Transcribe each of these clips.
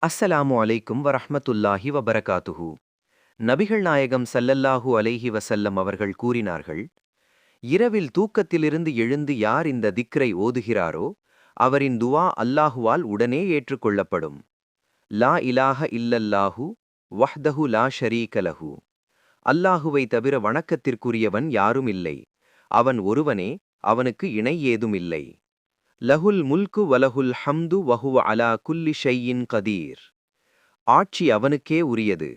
அஸ்ஸலாமு அலைக்கும் வரஹ்மத்துல்லாஹி வபரகாத்துஹு. நபிகள் நாயகம் ஸல்லல்லாஹு அலைஹி வஸல்லம் அவர்கள் கூறினார்கள், இரவில் தூக்கத்திலிருந்து எழுந்து யார் இந்த திக்ரை ஓதுகிறாரோ அவரின் துவா அல்லாஹுவால் உடனே ஏற்றுக்கொள்ளப்படும். லா இலாஹ இல்லல்லாஹு வஹ்தஹு லா ஷரீக லஹு. அல்லாஹுவை தவிர வணக்கத்திற்குரியவன் யாரும் இல்லை, அவன் ஒருவனே, அவனுக்கு இணை ஏதும் இல்லை. லஹுல் முல்கு வலஹுல் ஹம்து வஹுவ அலா குல்லி ஷையின் கதீர். ஆட்சி அவனுக்கே உரியது,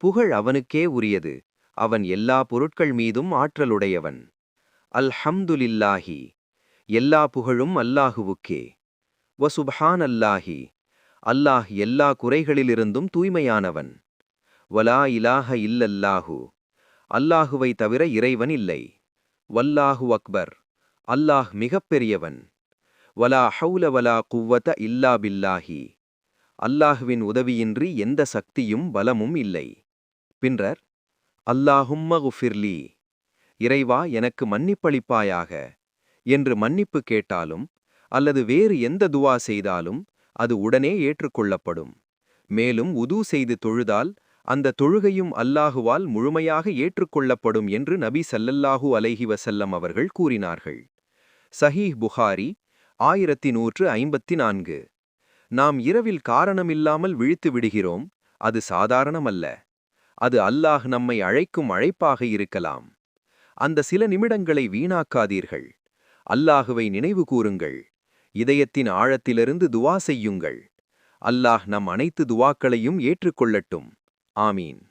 புகழ் அவனுக்கே உரியது, அவன் எல்லா பொருட்கள் மீதும் ஆற்றலுடையவன். அல்ஹம்துலில்லாஹி, எல்லா புகழும் அல்லாஹுவுக்கே. வசுப்ஹான் அல்லாஹி, அல்லாஹ் எல்லா குறைகளிலிருந்தும் தூய்மையானவன். வலா இலாஹ இல்லல்லாஹு, அல்லாஹுவை தவிர இறைவன் இல்லை. வல்லாஹு அக்பர், அல்லாஹ் மிகப்பெரியவன். வலா ஹவுல வலா குவ்வத இல்லா பில்லாஹி, அல்லாஹுவின் உதவியின்றி எந்த சக்தியும் பலமும் இல்லை. பின்னர் அல்லாஹும்ம குஃபிர்லி, இறைவா எனக்கு மன்னிப்பளிப்பாயாக என்று மன்னிப்பு கேட்டாலும் அல்லது வேறு எந்த துவா செய்தாலும் அது உடனே ஏற்றுக்கொள்ளப்படும். மேலும் உது செய்து தொழுதால் அந்த தொழுகையும் அல்லாஹுவால் முழுமையாக ஏற்றுக்கொள்ளப்படும் என்று நபி ஸல்லல்லாஹு அலைஹி வஸல்லம் அவர்கள் கூறினார்கள். சஹீஹ் புகாரி 1154. நாம் இரவில் காரணமில்லாமல் விழித்து விடுகிறோம், அது சாதாரணமல்ல. அது அல்லாஹ் நம்மை அழைக்கும் அழைப்பாக இருக்கலாம். அந்த சில நிமிடங்களை வீணாக்காதீர்கள். அல்லாஹுவை நினைவு கூறுங்கள். இதயத்தின் ஆழத்திலிருந்து துவா செய்யுங்கள். அல்லாஹ் நம் அனைத்து துவாக்களையும் ஏற்றுக்கொள்ளட்டும். ஆமீன்.